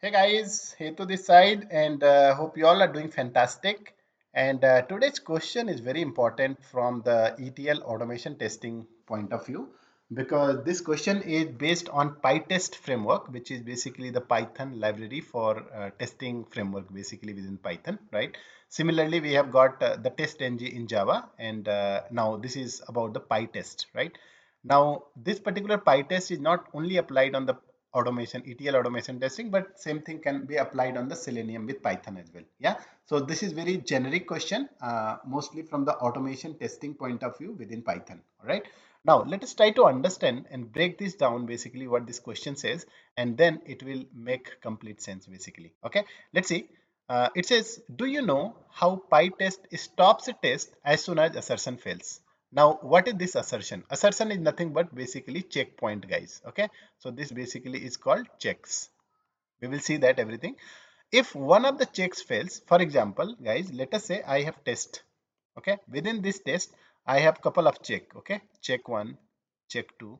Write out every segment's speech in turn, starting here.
Hey guys, Hetu this side, and hope you all are doing fantastic. And today's question is very important from the ETL automation testing point of view because this question is based on Pytest framework, which is basically the Python library for testing framework, basically within Python, right? Similarly, we have got the test ng in Java, and now this is about the Pytest, right? Now, this particular Pytest is not only applied on the automation ETL automation testing, but same thing can be applied on the Selenium with Python as well. Yeah, so this is very generic question, mostly from the automation testing point of view within Python. All right, now let us try to understand and break this down, basically what this question says, and then it will make complete sense basically. Okay, let's see. It says, do you know how Pytest stops a test as soon as assertion fails? Now, what is this assertion? Assertion is nothing but basically checkpoint, guys. Okay, so this basically is called checks. We will see that everything. If one of the checks fails, for example, guys, let us say I have test. Okay, within this test, I have couple of check. Okay, check 1, check 2,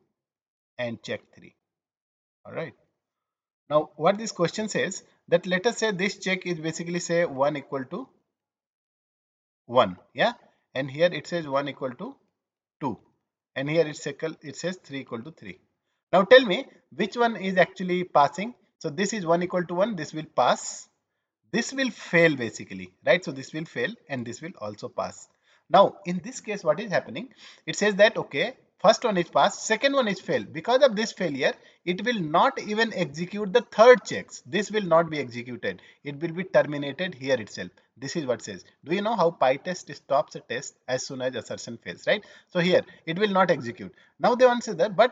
and check 3. All right. Now, what this question says that let us say this check is basically say 1 equal to 1. Yeah, and here it says 1 equal to 2, and here it says 3 equal to 3. Now tell me which one is actually passing. So this is 1 equal to 1, this will pass, this will fail basically, right? So this will fail and this will also pass. Now in this case, what is happening? It says that okay, first one is passed, second one is failed. Because of this failure, it will not even execute the third checks. This will not be executed, it will be terminated here itself. This is what says. Do you know how Pytest stops a test as soon as assertion fails, right? So here it will not execute. Now they want to say that, but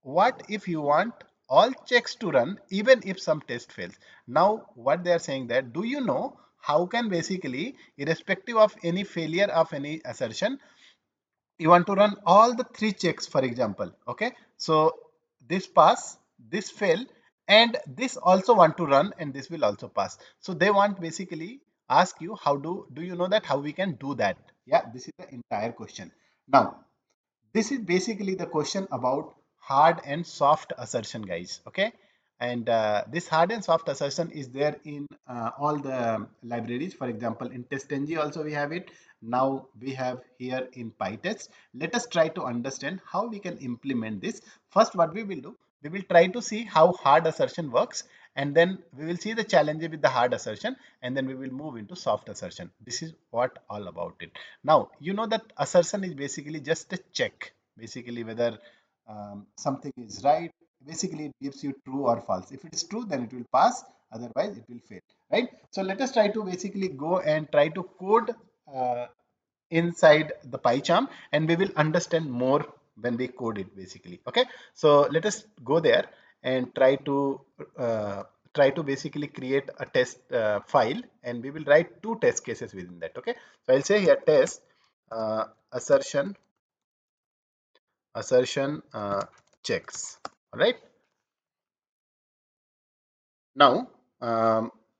what if you want all checks to run even if some test fails? Now what they are saying that, do you know how can basically irrespective of any failure of any assertion, you want to run all the three checks, for example. Okay, so this pass, this fail, and this also want to run, and this will also pass. So they want basically ask you, how do you know that how we can do that? Yeah, this is the entire question. Now this is basically the question about hard and soft assertion, guys. Okay, and this hard and soft assertion is there in all the libraries. For example, in testng also we have it. Now we have here in Pytest. Let us try to understand how we can implement this. First, what we will do, we will try to see how hard assertion works, and then we will see the challenges with the hard assertion, and then we will move into soft assertion. This is what all about it. Now you know that assertion is basically just a check, basically whether something is right. Basically it gives you true or false. If it is true, then it will pass, otherwise it will fail, right? So let us try to basically go and try to code uh, inside the PyCharm, and we will understand more when we code it basically. Okay, so let us go there and uh, try to basically create a test file, and we will write two test cases within that. Okay, so I'll say here test assertion checks. All right, now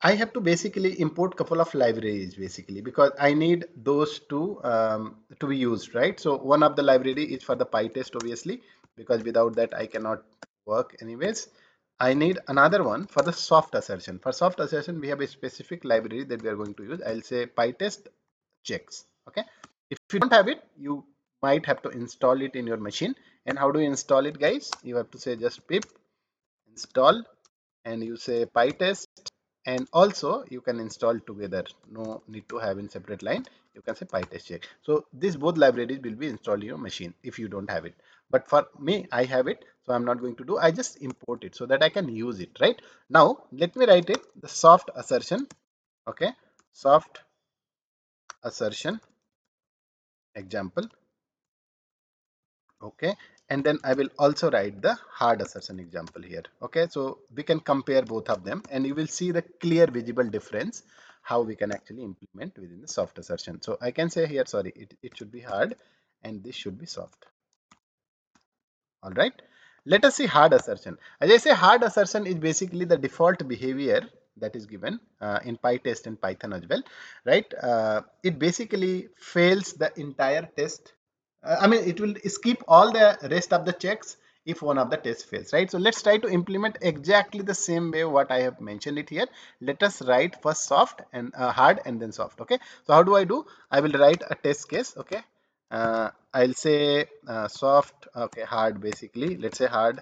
I have to basically import couple of libraries basically because I need those two to be used, right? So one of the library is for the Pytest, obviously, because without that I cannot work anyways. I need another one for the soft assertion. For soft assertion, we have a specific library that we are going to use. I'll say Pytest checks. Okay, if you don't have it, you might have to install it in your machine. And how do you install it, guys? You have to say just pip install, and you say Pytest, and also you can install together, no need to have in separate line. You can say Pytest check. So these both libraries will be installed in your machine if you don't have it, but for me I have it, so I'm not going to do, I just import it so that I can use it. Right, now let me write it, the soft assertion. Okay, soft assertion example. Okay, and then I will also write the hard assertion example here. Okay, so we can compare both of them, and you will see the clear visible difference how we can actually implement within the soft assertion. So I can say here, sorry, it should be hard and this should be soft. All right, let us see hard assertion. As I say, hard assertion is basically the default behavior that is given in PyTest and Python as well, right? It basically fails the entire test. I mean, it will skip all the rest of the checks if one of the tests fails, right? So let's try to implement exactly the same way what I have mentioned it here. Let us write first soft and hard and then soft. Okay, so how do I do? I will write a test case. Okay, I'll say soft, okay, hard, basically let's say hard.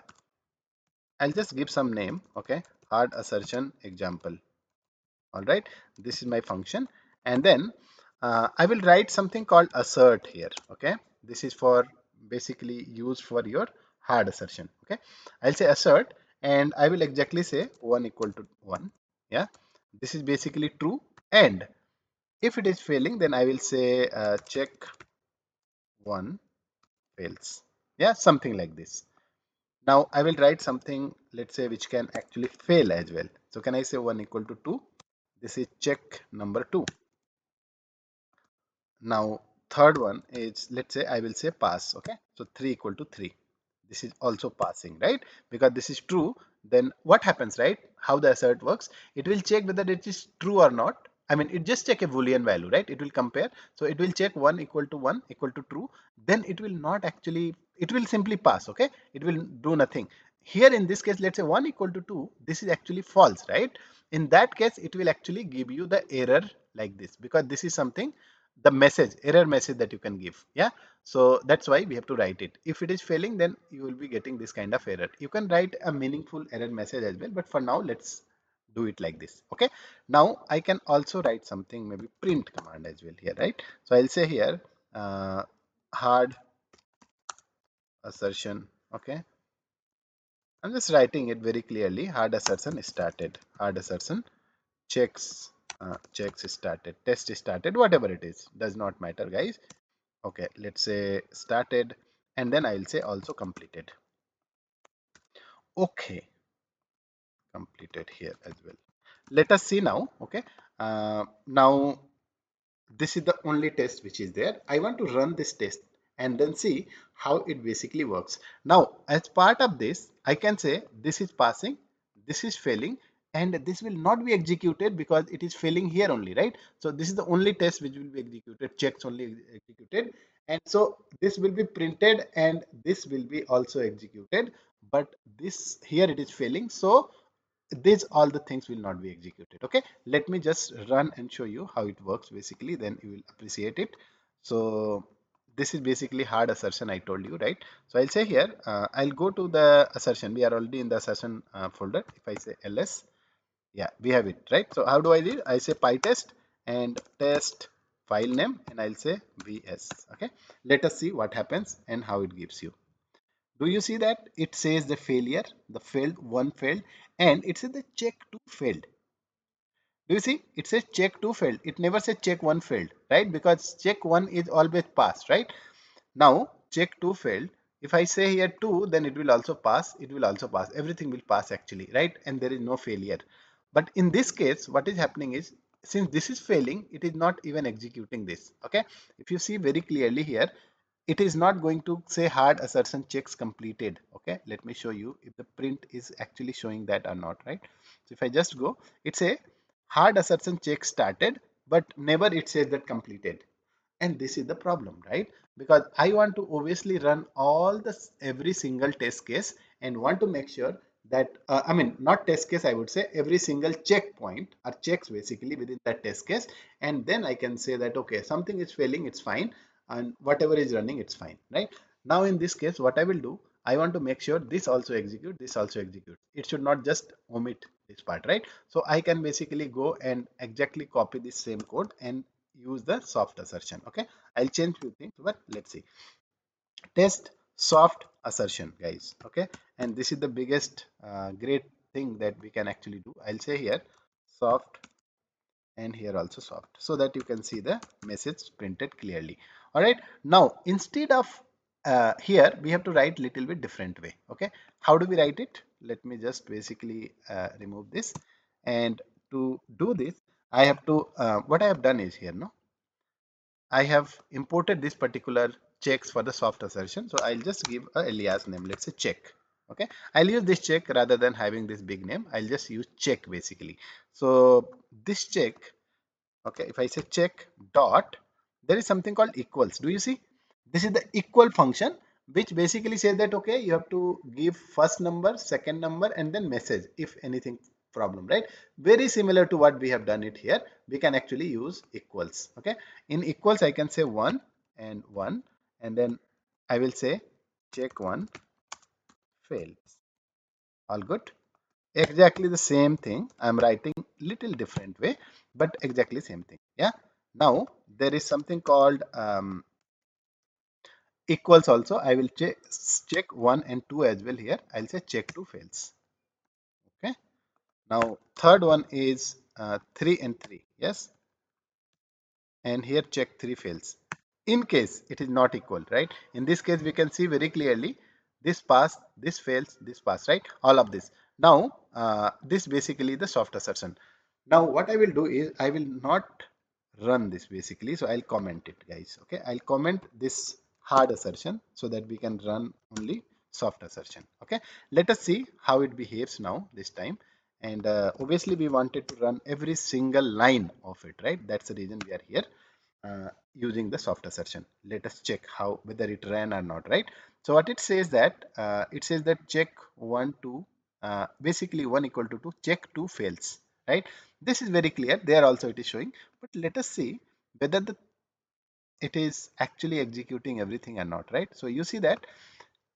I'll just give some name. Okay, hard assertion example. All right, this is my function, and then I will write something called assert here. Okay, this is for basically used for your hard assertion. Okay, I'll say assert, and I will exactly say 1 equal to 1. Yeah, this is basically true, and if it is failing, then I will say check 1 fails. Yeah, something like this. Now I will write something, let's say, which can actually fail as well. So can I say 1 equal to 2? This is check number 2. Now third one is, let's say I will say pass. Okay, so 3 equal to 3. This is also passing, right? Because this is true. Then what happens, right? How the assert works, it will check whether it is true or not. I mean, it just check a boolean value, right? It will compare. So it will check 1 equal to 1 equal to true. Then it will not actually, it will simply pass. Okay, it will do nothing. Here in this case, let's say 1 equal to 2, this is actually false, right? In that case, it will actually give you the error like this, because this is something, the message, error message that you can give. Yeah, so that's why we have to write it. If it is failing, then you will be getting this kind of error. You can write a meaningful error message as well, but for now let's do it like this. Okay, now I can also write something, maybe print command as well here, right? So I'll say here hard assertion. Okay, I'm just writing it very clearly. Hard assertion started, hard assertion checks, checks started, test started, whatever it is, does not matter, guys. Okay, let's say started, and then I'll say also completed. Okay, completed here as well. Let us see now. Okay, now this is the only test which is there. I want to run this test and then see how it basically works. Now, as part of this, I can say this is passing, this is failing, and this will not be executed because it is failing here only, right? So this is the only test which will be executed, checks only executed, and so this will be printed and this will be also executed, but this here it is failing, so these all the things will not be executed. Okay, let me just run and show you how it works basically, then you will appreciate it. So this is basically hard assertion, I told you, right? So I'll say here I'll go to the assertion. We are already in the assertion folder. If I say ls, yeah, we have it, right? So how do I do? I say pytest and test file name, and I'll say vs. Okay, let us see what happens and how it gives you. Do you see that it says the failure, the failed, one failed, and it says the check two failed. Do you see? It says check two failed. It never says check one failed, right? Because check one is always passed, right? Now check two failed. If I say here two, then it will also pass. It will also pass. Everything will pass actually, right? And there is no failure. But in this case, what is happening is, since this is failing, it is not even executing this. Okay. If you see very clearly here, it is not going to say hard assertion checks completed. Okay, let me show you if the print is actually showing that or not, right? So if I just go, it's a hard assertion check started, but never it says that completed. And this is the problem, right? Because I want to obviously run all the every single test case and want to make sure that I mean, not test case, I would say every single checkpoint or checks basically within that test case, and then I can say that okay, something is failing, it's fine, and whatever is running, it's fine, right? Now in this case, what I will do, I want to make sure this also execute, this also execute. It should not just omit this part, right? So I can basically go and exactly copy this same code and use the soft assertion. Okay, I'll change few things, but let's see. Test soft assertion, guys. Okay, and this is the biggest great thing that we can actually do. I'll say here soft and here also soft, so that you can see the message printed clearly. All right, now instead of here we have to write little bit different way. Okay, how do we write it? Let me just basically remove this, and to do this I have to what I have done is here, no, I have imported this particular checks for the soft assertion. So I'll just give a alias name. Let's say check. Okay. I'll use this check rather than having this big name. I'll just use check basically. So this check, okay, if I say check dot, there is something called equals. Do you see? This is the equal function. which basically says that okay, you have to give first number, second number, and then message if anything problem, right? Very similar to what we have done it here. We can actually use equals. Okay, in equals I can say 1 and 1, and then I will say check 1 fails. All good. Exactly the same thing. I'm writing little different way, but exactly same thing. Yeah. Now there is something called equals also. I will check 1 and 2 as well here. I'll say check 2 fails. Okay. Now third one is 3 and 3. Yes. And here check 3 fails. In case it is not equal, right? In this case, we can see very clearly this pass, this fails, this pass, right? All of this. Now, this basically the soft assertion. Now, what I will do is I will not run this basically. So I'll comment it, guys. Okay, I'll comment this hard assertion so that we can run only soft assertion. Okay, let us see how it behaves now this time. And obviously, we wanted to run every single line of it, right? That's the reason we are here using the soft assertion. Let us check how whether it ran or not, right? So what it says that check 1 2 basically 1 equal to 2, check 2 fails, right? This is very clear. There also it is showing, but let us see whether it is actually executing everything or not, right? So you see that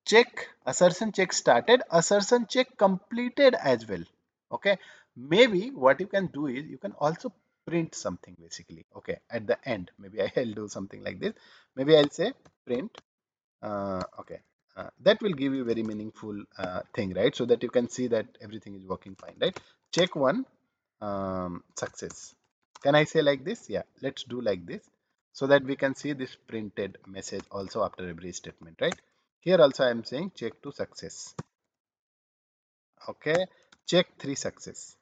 check assertion check started, assertion check completed as well. Okay, maybe what you can do is you can also print something basically. Okay, at the end maybe I'll do something like this. Maybe I'll say print okay, that will give you very meaningful thing, right? So that you can see that everything is working fine, right? Check 1 success. Can I say like this? Yeah, let's do like this so that we can see this printed message also after every statement, right? Here also I am saying check 2 success. Okay, check 3 success.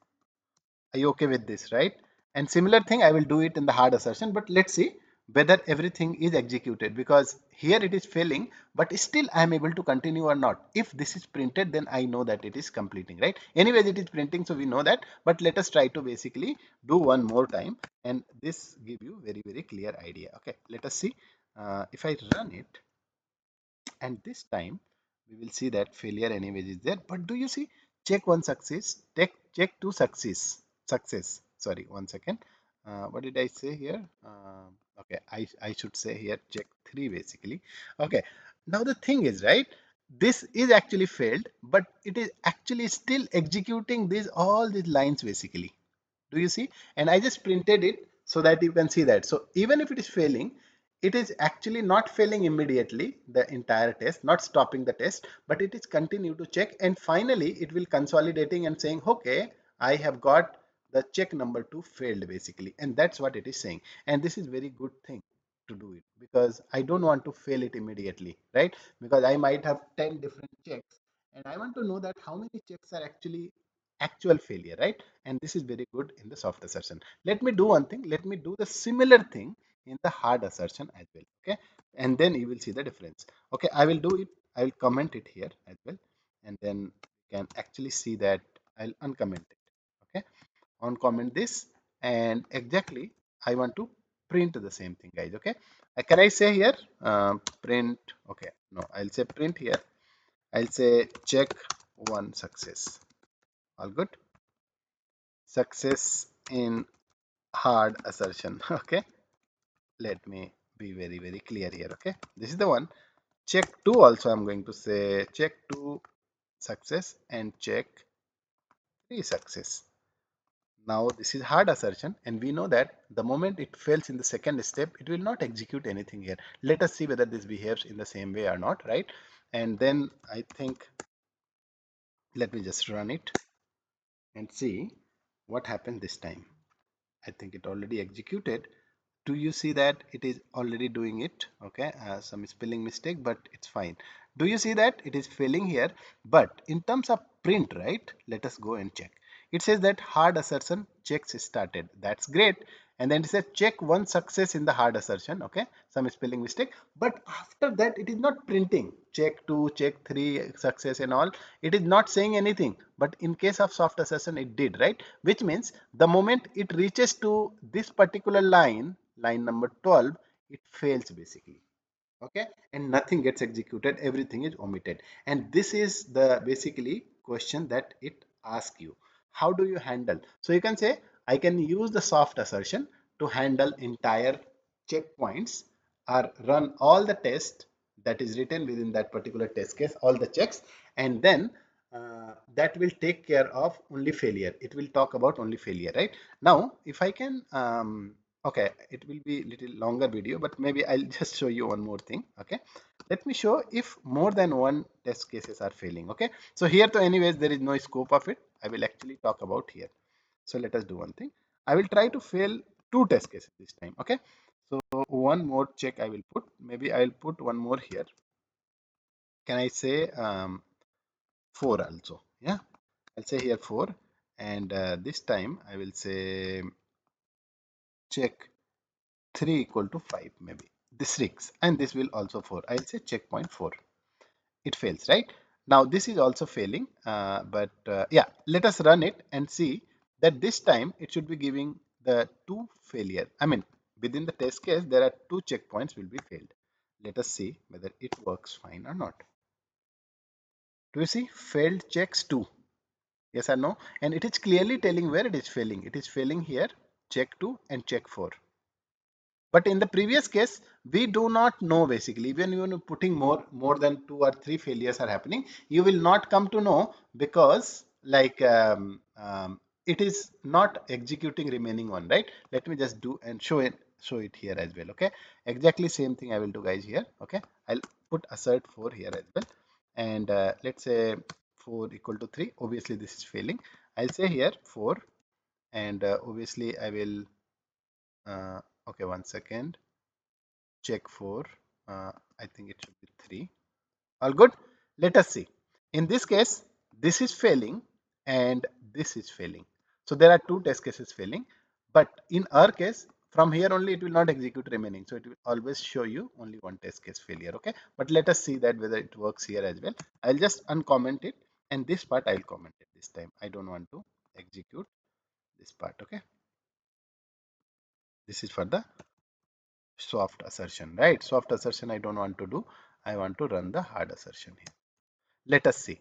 Are you okay with this, right? And similar thing, I will do it in the hard assertion, but let's see whether everything is executed, because here it is failing, but still I am able to continue or not. If this is printed, then I know that it is completing, right? Anyways, it is printing, so we know that, but let us try to basically do one more time, and this give you very, very clear idea. Okay, let us see. If I run it, and this time we will see that failure anyways is there, but do you see check 1 success, check 2 success, sorry, 1 second. What did I say here? Okay, I should say here check 3 basically. Okay, now the thing is, right, this is actually failed, but it is actually still executing these all these lines basically. Do you see? And I just printed it so that you can see that. So even if it is failing, it is actually not failing immediately, the entire test, not stopping the test, but it is continue to check, and finally it will consolidating and saying, okay, I have got the check number 2 failed basically, and that's what it is saying. And this is very good thing to do it, because I don't want to fail it immediately, right? Because I might have 10 different checks, and I want to know that how many checks are actually actual failure, right? And this is very good in the soft assertion. Let me do one thing. Let me do the similar thing in the hard assertion as well. Okay, and then you will see the difference. Okay, I will do it. I will comment it here as well, and then you can actually see that I'll uncomment it. Okay, uncomment this, and exactly I want to print the same thing, guys. Okay, can I say here print? Okay, no, I'll say print here. I'll say check 1 success. All good. Success in hard assertion. Okay, let me be very, very clear here. Okay, this is the one. Check 2 also I'm going to say check 2 success and check 3 success. Now this is hard assertion, and we know that the moment it fails in the second step, it will not execute anything here. Let us see whether this behaves in the same way or not, right? And then I think, let me just run it and see what happened this time. I think it already executed. Do you see that it is already doing it? Okay, some spelling mistake, but it's fine. Do you see that it is failing here? But in terms of print, right, let us go and check. It says that hard assertion checks started. That's great. And then it says check 1 success in the hard assertion. Okay, some spelling mistake, but after that it is not printing check 2, check 3 success and all. It is not saying anything, but in case of soft assertion it did, right? Which means the moment it reaches to this particular line, line number 12, it fails basically. okay, and nothing gets executed, everything is omitted. And this is the basically question that it asks you. How do you handle? So you can say I can use the soft assertion to handle entire checkpoints or run all the tests that is written within that particular test case, all the checks, and then that will take care of only failure. It will talk about only failure, right? Now if I can okay, it will be little longer video, but maybe I'll just show you one more thing. Okay, let me show if more than one test cases are failing. Okay, so here to anyways there is no scope of it. I will actually talk about here. So let us do one thing. I will try to fail two test cases this time. Okay, so one more check I will put. Maybe I'll put one more here. Can I say 4 also? Yeah, I'll say here 4, and this time I will say check 3 equal to 5 maybe. This 6 and this will also 4. I'll say checkpoint 4. It fails, right? Now this is also failing, but yeah, let us run it and see that this time it should be giving the 2 failure. I mean, within the test case, there are 2 checkpoints will be failed. Let us see whether it works fine or not. Do you see failed checks 2? Yes or no? And it is clearly telling where it is failing. It is failing here, check 2 and check 4. But in the previous case, we do not know basically. Even when you're putting more than 2 or 3 failures are happening, you will not come to know because like it is not executing remaining one, right? Let me just do and show it here as well. Okay, exactly same thing I will do, guys, here. Okay, I'll put assert 4 here as well, and let's say 4 equal to 3. Obviously, this is failing. I'll say here 4, and obviously I will. Okay, one second. Check 4. I think it should be 3. All good. Let us see. In this case, this is failing and this is failing. So there are 2 test cases failing. But in our case, from here only it will not execute remaining. So it will always show you only one test case failure. Okay. But let us see that whether it works here as well. I'll just uncomment it, and this part I'll comment it this time. I don't want to execute this part. Okay. This is for the soft assertion, right? Soft assertion I don't want to do. I want to run the hard assertion here. Let us see.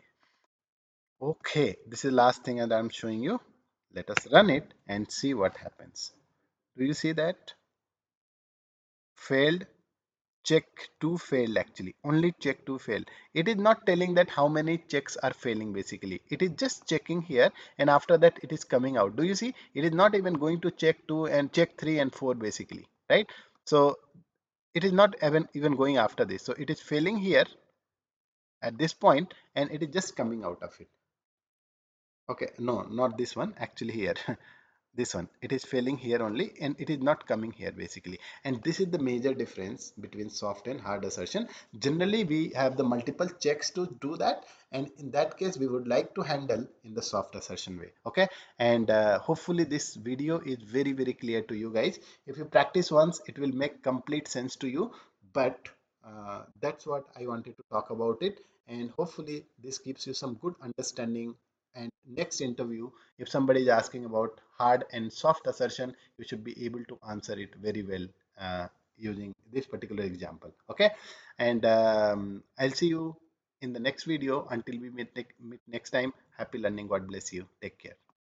Okay, this is the last thing that I'm showing you. Let us run it and see what happens. Do you see that? Failed. Check 2 failed actually. Only check 2 failed. It is not telling that how many checks are failing basically. It is just checking here, and after that it is coming out. Do you see? It is not even going to check 2 and check 3 and 4 basically, right? So it is not even going after this. So it is failing here at this point and it is just coming out of it. Okay, no, not this one, actually here. This one, it is failing here only and it is not coming here basically. And this is the major difference between soft and hard assertion. Generally we have the multiple checks to do that, and in that case we would like to handle in the soft assertion way. Okay, and hopefully this video is very clear to you guys. If you practice once, it will make complete sense to you. But that's what I wanted to talk about it, and hopefully this gives you some good understanding. And next interview, if somebody is asking about hard and soft assertion, you should be able to answer it very well using this particular example. Okay, and I'll see you in the next video. Until we meet next time, happy learning. God bless you. Take care.